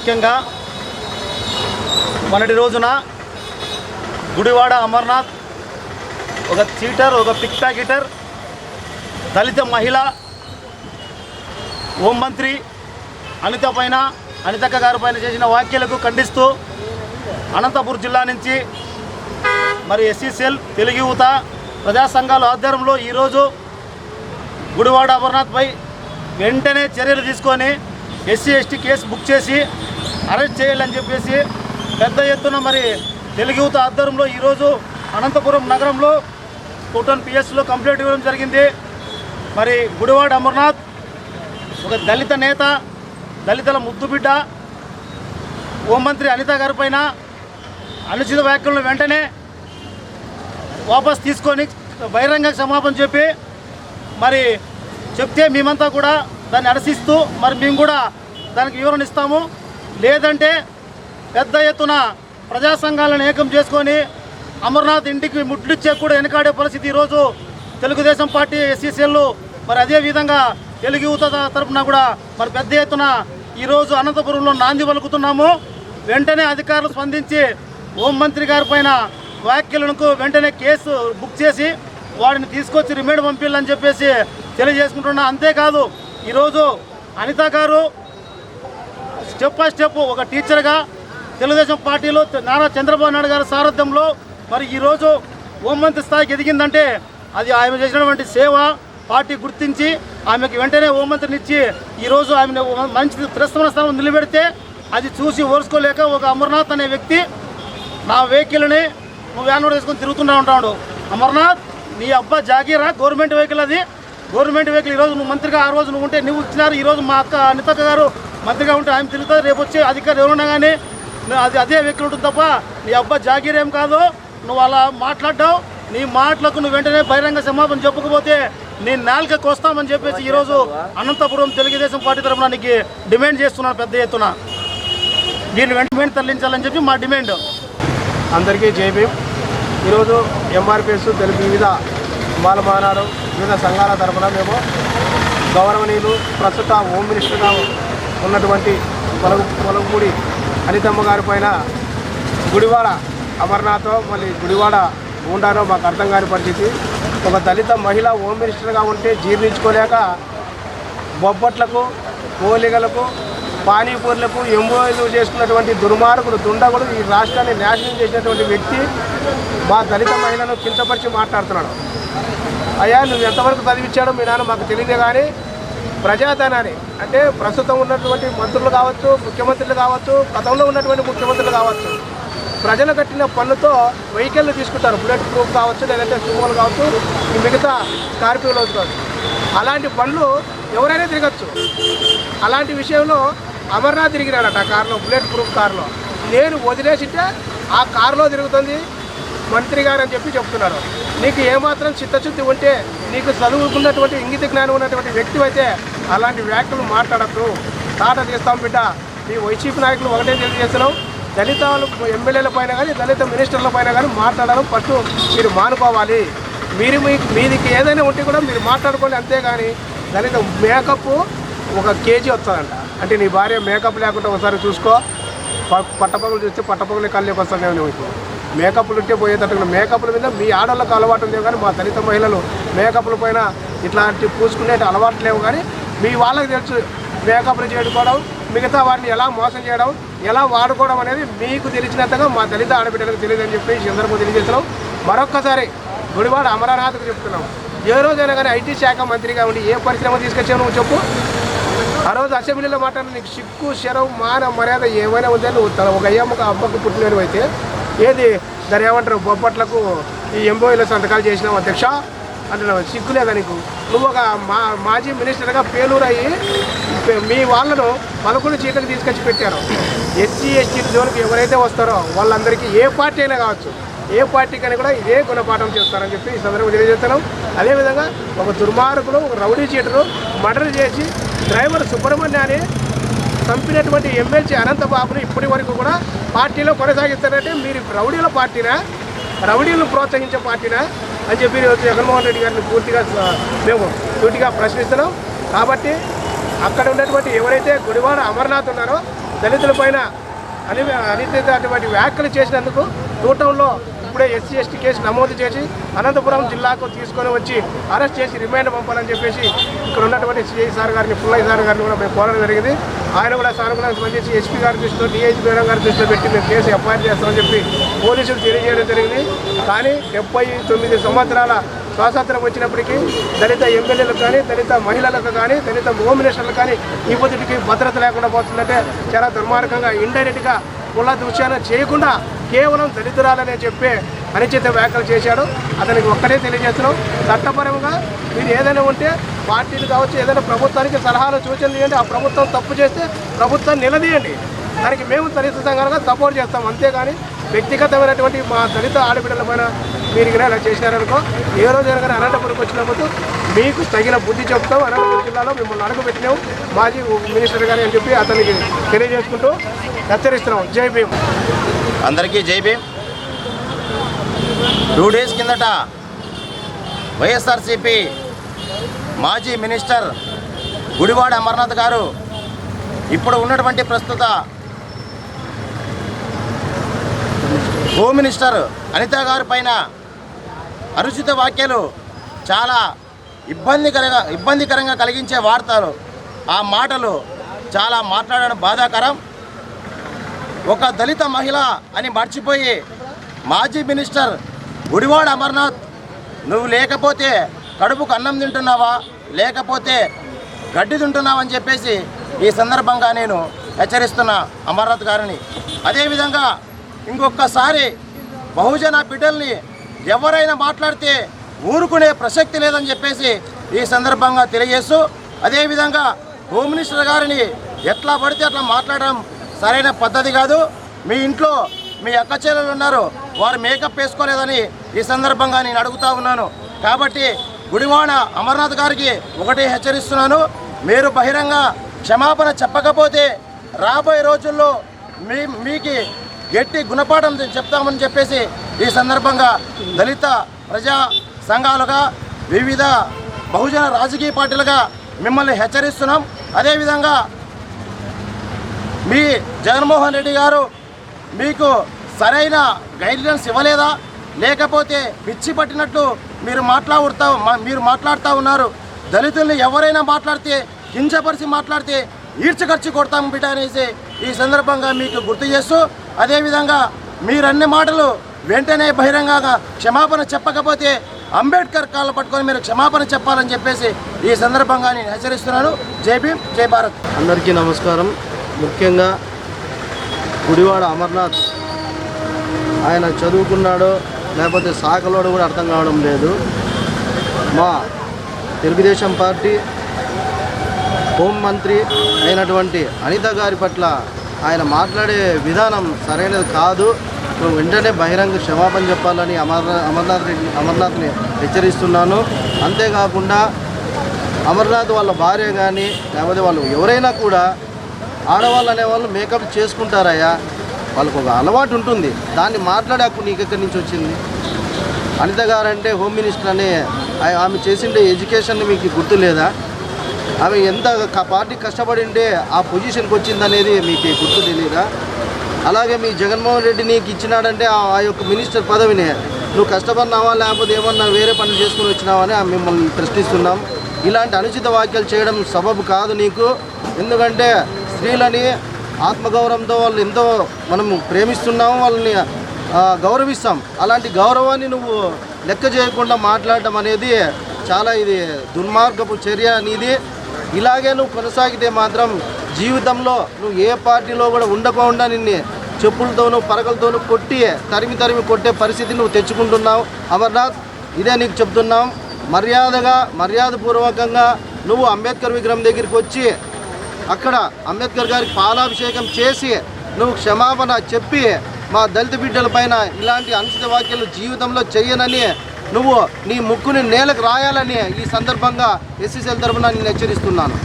ముఖ్యంగా మొన్నటి రోజున గుడివాడ అమర్నాథ్ ఒక చీటర్, ఒక పిక్ ప్యాకెటర్, దళిత మహిళ హోంమంత్రి అనితక్క గారి పైన చేసిన వ్యాఖ్యలకు ఖండిస్తూ అనంతపురం జిల్లా నుంచి మరి ఎస్సీసీఎల్ తెలుగు యువత ప్రజా సంఘాల ఆధ్వర్యంలో ఈరోజు గుడివాడ అమర్నాథ్పై వెంటనే చర్యలు తీసుకొని ఎస్సీ ఎస్టీ కేసు బుక్ చేసి అరెస్ట్ చేయాలని చెప్పేసి పెద్ద ఎత్తున మరి తెలుగు యువత ఆధ్వర్యంలో ఈరోజు అనంతపురం నగరంలో కూటన్ పిఎస్లో కంప్లైంట్ ఇవ్వడం జరిగింది. మరి గుడివాడ అమర్నాథ్ ఒక దళిత నేత, దళితుల ముద్దుబిడ్డ, హోంమంత్రి అనిత గారి పైన అనుచిత వ్యాఖ్యలను వెంటనే వాపస్ తీసుకొని బహిరంగ క్షమాపణ చెప్పి మరి చెప్తే మేమంతా కూడా దాన్ని అరసిస్తూ మరి మేము కూడా దానికి వివరణ ఇస్తాము. లేదంటే పెద్ద ఎత్తున ప్రజా సంఘాలను ఏకం చేసుకొని అమర్నాథ్ ఇంటికి ముట్లిచ్చే కూడా వెనకాడే పరిస్థితి ఈరోజు తెలుగుదేశం పార్టీ ఎస్సీసీఎల్ మరి అదేవిధంగా తెలుగు యువత తరఫున కూడా మరి పెద్ద ఎత్తున ఈరోజు అనంతపురంలో నాంది పలుకుతున్నాము. వెంటనే అధికారులు స్పందించి హోంమంత్రి గారి పైన వ్యాఖ్యలకు వెంటనే కేసు బుక్ చేసి వాడిని తీసుకొచ్చి రిమాండ్ పంపించాలని చెప్పేసి తెలియజేసుకుంటున్నా. అంతేకాదు ఈరోజు అనిత గారు స్టెప్ బై స్టెప్ ఒక టీచర్గా తెలుగుదేశం పార్టీలో నారా చంద్రబాబు నాయుడు గారి సారథ్యంలో మరి ఈరోజు హోంమంత్రి స్థాయికి ఎదిగిందంటే అది ఆమె చేసినటువంటి సేవ పార్టీ గుర్తించి ఆమెకు వెంటనే హోంమంత్రిని ఇచ్చి ఈరోజు ఆమెను మంచి ప్రస్తుత స్థానం నిలబెడితే అది చూసి ఓర్చుకోలేక ఒక అమర్నాథ్ అనే వ్యక్తి నా వెహికల్ని నువ్వు వ్యాన్ వేసుకొని తిరుగుతూనే ఉంటాడు. అమర్నాథ్, నీ అబ్బా జాగీరా, గవర్నమెంట్ వెహికల్ అది, గవర్నమెంట్ వెహికల్. ఈరోజు నువ్వు మంత్రిగా ఆ రోజు నువ్వు ఉంటే నువ్వు ఇచ్చినారు. ఈరోజు మా అక్క అనితక్క గారు మంత్రిగా ఉంటే ఆమె తిరుగుతుంది. రేపు వచ్చి అధికారులు ఎవరున్నా కానీ అదే వెహికల్ ఉంటుంది తప్ప నీ అబ్బా జాగీర్ ఏం కాదు. నువ్వు అలా మాట్లాడ్డావు. నీ మాటలకు నువ్వు వెంటనే బహిరంగ క్షమాపణ చెప్పకపోతే నేను నాలుకకు వస్తామని చెప్పేసి ఈరోజు అనంతపురం తెలుగుదేశం పార్టీ తరఫున నీకు డిమాండ్ చేస్తున్నాను పెద్ద ఎత్తున. దీన్ని వెంటనే తరలించాలని చెప్పి మా డిమాండ్. అందరికీ జై భీమ్. ఈరోజు ఎంఆర్పిఎస్ తెలుగు వివిధ మాలమానాలు వివిధ సంఘాల తరఫున మేము గౌరవనీయులు ప్రస్తుత హోమ్ మినిస్టర్గా ఉన్నటువంటి పొలంపూడి అనితమ్మ గారి పైన గుడివాడ అమర్నాథ్ మళ్ళీ గుడివాడ ఉండానో మాకు అర్థం కాని పరిస్థితి. ఒక దళిత మహిళ హోమ్ మినిస్టర్గా ఉంటే జీర్ణించుకోలేక బొబ్బట్లకు, పోలిగలకు, పానీపూర్లకు ఎంబోలు చేసుకున్నటువంటి దుర్మార్గుడు, దుండగుడు, ఈ రాష్ట్రాన్ని నాశనం చేసినటువంటి వ్యక్తి మా దళిత మహిళను కించపరిచి మాట్లాడుతున్నాడు. అయ్యా, నువ్వు ఎంతవరకు చదివించాడో మీ నాన్న మాకు తెలియదే, కానీ ప్రజాధనాన్ని అంటే ప్రస్తుతం ఉన్నటువంటి మంత్రులు కావచ్చు, ముఖ్యమంత్రులు కావచ్చు, గతంలో ఉన్నటువంటి ముఖ్యమంత్రులు కావచ్చు, ప్రజలు కట్టిన పన్నుతో వెహికల్లు తీసుకుంటారు. బుల్లెట్ ప్రూఫ్ కావచ్చు, లేదంటే సుమోలు కావచ్చు, ఈ మిగతా స్కార్పియోలు కావచ్చు. అలాంటి పనులు ఎవరైనా తిరగచ్చు. అలాంటి విషయంలో అమర్నాథ్ తిరిగినాడట కారులో, బుల్లెట్ ప్రూఫ్ కారులో. నేను వదిలేసింటే ఆ కారులో తిరుగుతుంది మంత్రి గారు అని చెప్పి చెప్తున్నారు. నీకు ఏమాత్రం చిత్తశుద్ధి ఉంటే, నీకు చదువుకున్నటువంటి ఇంగిత జ్ఞానం ఉన్నటువంటి వ్యక్తి అయితే అలాంటి వ్యాఖ్యలు మాట్లాడద్దు. తాట తీస్తాం బిడ్డ. మీ వైసీపీ నాయకులు ఒకటే తెలియజేస్తున్నాం, దళిత ఎమ్మెల్యేల పైన కానీ దళిత మినిస్టర్ల పైన కానీ మాట్లాడడం ఫస్ట్ మీరు మానుకోవాలి. మీదికి ఏదైనా ఉంటే కూడా మీరు మాట్లాడుకోండి, అంతేగాని దళిత మేకప్ 1 కేజీ వస్తుందంట. అంటే నీ భార్య మేకప్ లేకుండా ఒకసారి చూసుకో. పట్టపగలు చూస్తే పట్టపగలే కళ్ళకి వస్తానే. మేకప్లు ఉంటే పోయేటట్టు మేకప్ల మీద మీ ఆడవాళ్ళకు అలవాటు ఉంది, కానీ మా దళిత మహిళలు మేకప్ల పైన ఇట్లాంటి పూసుకునే అలవాటు లేవు. కానీ మీ వాళ్ళకి తెలుసు మేకప్లు చేసుకోవడం, మిగతా వారిని ఎలా మోసం చేయడం, ఎలా వాడుకోవడం అనేది మీకు తెలిసినంతగా మా దళిత ఆడబిడ్డలకు తెలియదని చెప్పి ఈ సందర్భంగా తెలియజేస్తున్నాం. మరొక్కసారి గుడివాడ అమరనాథ్కు చెప్తున్నాం, ఏ రోజైనా కానీ ఐటీ శాఖ మంత్రిగా ఉండి ఏ పరిశ్రమ తీసుకొచ్చావు నువ్వు చెప్పు. ఆ రోజు అసెంబ్లీలో మాట్లాడి నీకు సిగ్గు, శరం, మాన మర్యాద ఏమైనా ఉందే. నువ్వు ఒక అమ్మకు పుట్టినవి అయితే ఏది దాని ఏమంటారు, బొబ్బట్లకు ఈ ఎంబోయిలో సంతకాలు చేసినావు అధ్యక్ష అంటున్నావు. సిగ్గులేదా నీకు? నువ్వు ఒక మాజీ మినిస్టర్గా పేలూరు అయ్యి మీ వాళ్ళను 11 సీట్లకు తీసుకొచ్చి పెట్టారు. ఎస్సీ ఎస్టీల జోలికి ఎవరైతే వస్తారో వాళ్ళందరికీ ఏ పార్టీ అయినా కావచ్చు, ఏ పార్టీకైనా కూడా ఇదే గుణపాఠం చేస్తారని చెప్పి ఈ సందర్భంగా తెలియజేస్తున్నాం. అదేవిధంగా ఒక దుర్మార్గులు, ఒక రౌడీ చీటరు మర్డర్ చేసి డ్రైవర్ సుబ్రహ్మణ్యాన్ని చంపినటువంటి ఎమ్మెల్సీ అనంతబాబుని ఇప్పటి వరకు కూడా పార్టీలో కొనసాగిస్తారంటే మీరు రౌడీల పార్టీనా, రౌడీలను ప్రోత్సహించే పార్టీనా అని చెప్పి జగన్మోహన్ రెడ్డి గారిని పూర్తిగా మేము సూటిగా ప్రశ్నిస్తున్నాం. కాబట్టి అక్కడ ఉన్నటువంటి ఎవరైతే గుడివాడ అమర్నాథ్ ఉన్నారో దళితులపైన అటువంటి వ్యాఖ్యలు చేసినందుకు నూటంలో ఇప్పుడే ఎస్సీ ఎస్టీ కేసు నమోదు చేసి అనంతపురం జిల్లాకు తీసుకొని వచ్చి అరెస్ట్ చేసి రిమాండ్ పంపాలని చెప్పేసి ఇక్కడ ఉన్నటువంటి సిఐ సార్ గారిని పుల్లయ్య సార్ గారిని కూడా మేము కోరడం జరిగింది. ఆయన కూడా సానుకూలంగా స్పందించి ఎస్పీ గారి దృష్టిలో డిఐజీ మేడం గారి దృష్టిలో పెట్టి మేము కేసు ఎఫ్ఐఆర్ చేస్తామని చెప్పి పోలీసులు తెలియజేయడం జరిగింది. కానీ 79 సంవత్సరాల స్వాతంత్రం వచ్చినప్పటికీ దళిత ఎమ్మెల్యేలకు కానీ దళిత మహిళలకు కానీ దళిత హోమ్ మినిస్టర్లకు కానీ ఈ పొద్దుటికి భద్రత లేకుండా పోతుందంటే చాలా దుర్మార్గంగా ఇండైరెక్ట్గా కుల దృశ్యాన్ని చేయకుండా కేవలం దళితురాలనే చెప్పే అనుచిత వ్యాఖ్యలు చేశాడు. అతనికి ఒక్కడే తెలియజేస్తున్నాం, చట్టపరంగా మీరు ఏదైనా ఉంటే పార్టీలు కావచ్చు ఏదైనా ప్రభుత్వానికి సలహాలు సూచనలు ఇవ్వండి. ఆ ప్రభుత్వం తప్పు చేస్తే ప్రభుత్వాన్ని నిలదీయండి. దానికి మేము దళిత సంఘాలుగా సపోర్ట్ చేస్తాం. అంతేగాని వ్యక్తిగతమైనటువంటి మా దళిత ఆడబిడ్డల పైన మీరు ఇలా చేసినారనుకో ఏ రోజు కానీ అనంతపురంకి వచ్చినప్పుడు మీకు తగిన బుద్ధి చెప్తాం. అనంతపురం జిల్లాలో మిమ్మల్ని అడుగుపెట్టినాం మాజీ మినిస్టర్ గారు అని చెప్పి అతనికి తెలియజేసుకుంటూ హెచ్చరిస్తున్నాం. జై భీమ్. అందరికీ జై భీమ్. 2 డేస్ కిందట వైఎస్ఆర్సీపీ మాజీ మినిస్టర్ గుడివాడ అమర్నాథ్ గారు ఇప్పుడు ఉన్నటువంటి ప్రస్తుత హోమ్ మినిస్టర్ అనిత గారి పైన అనుచిత వ్యాఖ్యలు చాలా ఇబ్బందికరంగా కలిగించే వార్తలు, ఆ మాటలు చాలా మాట్లాడడం బాధాకరం. ఒక దళిత మహిళ అని మర్చిపోయి మాజీ మినిస్టర్ గుడివాడ అమర్నాథ్ నువ్వు లేకపోతే కడుపుకు అన్నం తింటున్నావా లేకపోతే గడ్డి తింటున్నావా అని చెప్పేసి ఈ సందర్భంగా నేను హెచ్చరిస్తున్నా అమర్నాథ్ గారిని. అదేవిధంగా ఇంకొకసారి బహుజన బిడ్డల్ని ఎవరైనా మాట్లాడితే ఊరుకునే ప్రసక్తి లేదని చెప్పేసి ఈ సందర్భంగా తెలియజేస్తూ, అదేవిధంగా హోమ్ మినిస్టర్ గారిని ఎట్లా పడితే అట్లా మాట్లాడడం సరైన పద్ధతి కాదు. మీ ఇంట్లో మీ అక్క చెల్లెలు ఉన్నారు, వారు మేకప్ వేసుకోలేదని ఈ సందర్భంగా నేను అడుగుతా ఉన్నాను. కాబట్టి గుడివాడ అమర్నాథ్ గారికి ఒకటే హెచ్చరిస్తున్నాను, మీరు బహిరంగ క్షమాపణ చెప్పకపోతే రాబోయే రోజుల్లో మీకు గట్టి గుణపాఠం చెప్తామని చెప్పేసి ఈ సందర్భంగా దళిత ప్రజా సంఘాలుగా వివిధ బహుజన రాజకీయ పార్టీలుగా మిమ్మల్ని హెచ్చరిస్తున్నాం. అదేవిధంగా మీ జగన్మోహన్ రెడ్డి గారు మీకు సరైన గైడ్లైన్స్ ఇవ్వలేదా లేకపోతే పిచ్చి పట్టినట్లు మీరు మాట్లాడుతూ ఉన్నారు. దళితుల్ని ఎవరైనా మాట్లాడితే కించపరిచి మాట్లాడితే ఈడ్చకర్చి కొడతాం బిడ్డ అనేసి ఈ సందర్భంగా మీకు గుర్తు చేస్తూ, అదేవిధంగా మీరన్ని మాటలు వెంటనే బహిరంగంగా క్షమాపణ చెప్పకపోతే అంబేద్కర్ కాళ్ళు పట్టుకొని మీరు క్షమాపణ చెప్పాలని చెప్పేసి ఈ సందర్భంగా నేను హెచ్చరిస్తున్నాను. జై భీమ్, జై భారత్. అందరికీ నమస్కారం. ముఖ్యంగా గుడివాడ అమర్నాథ్ ఆయన చదువుకున్నాడో లేకపోతే సాకలోడో కూడా అర్థం కావడం లేదు. మా తెలుగుదేశం పార్టీ హోంమంత్రి అయినటువంటి అనిత గారి పట్ల ఆయన మాట్లాడే విధానం సరైనది కాదు. వెంటనే బహిరంగ క్షమాపణ చెప్పాలని అమర్నాథ్ని హెచ్చరిస్తున్నాను. అంతేకాకుండా అమర్నాథ్ వాళ్ళ భార్య కానీ లేకపోతే వాళ్ళు ఎవరైనా కూడా ఆడవాళ్ళు అనేవాళ్ళు మేకప్ చేసుకుంటారయ్యా, వాళ్ళకు ఒక అలవాటు ఉంటుంది. దాన్ని మాట్లాడే హక్కు నీకు ఎక్కడి నుంచి వచ్చింది? అనిత గారు అంటే హోమ్ మినిస్టర్ అనే ఆమె చేసిండే ఎడ్యుకేషన్ మీకు గుర్తు లేదా? ఆమె ఎంత పార్టీ కష్టపడి ఉంటే ఆ పొజిషన్కి వచ్చిందనేది మీకు గుర్తు తెలియదా? అలాగే మీ జగన్మోహన్ రెడ్డి నీకు ఇచ్చినాడంటే ఆ యొక్క మినిస్టర్ పదవిని నువ్వు కష్టపడినావా లేకపోతే ఏమన్నా వేరే పనులు చేసుకుని వచ్చినావా అని మిమ్మల్ని ప్రశ్నిస్తున్నాం. ఇలాంటి అనుచిత వ్యాఖ్యలు చేయడం సబబు కాదు నీకు. ఎందుకంటే స్త్రీలని ఆత్మగౌరవంతో వాళ్ళు ఎంతో మనం ప్రేమిస్తున్నాము, వాళ్ళని గౌరవిస్తాం. అలాంటి గౌరవాన్ని నువ్వు లెక్క చేయకుండా మాట్లాడడం అనేది చాలా ఇది దుర్మార్గపు చర్య నీది. ఇలాగే నువ్వు కొనసాగితే మాత్రం జీవితంలో నువ్వు ఏ పార్టీలో కూడా ఉండకుండా నిన్ను చెప్పులతోనూ పరకలతోనూ కొట్టి తరిమి కొట్టే పరిస్థితి నువ్వు తెచ్చుకుంటున్నావు. అమర్నాథ్, ఇదే నీకు చెప్తున్నాం. మర్యాదపూర్వకంగా నువ్వు అంబేద్కర్ విగ్రహం దగ్గరికి వచ్చి అక్కడ అంబేద్కర్ గారికి పాలాభిషేకం చేసి నువ్వు క్షమాపణ చెప్పి మా దళిత బిడ్డల పైన ఇలాంటి అనుచిత వ్యాఖ్యలు జీవితంలో చెయ్యనని నువ్వు నీ ముక్కుని నేలకు రాయాలని ఈ సందర్భంగా ఎస్సీసీఎల్ తరఫున నేను హెచ్చరిస్తున్నాను.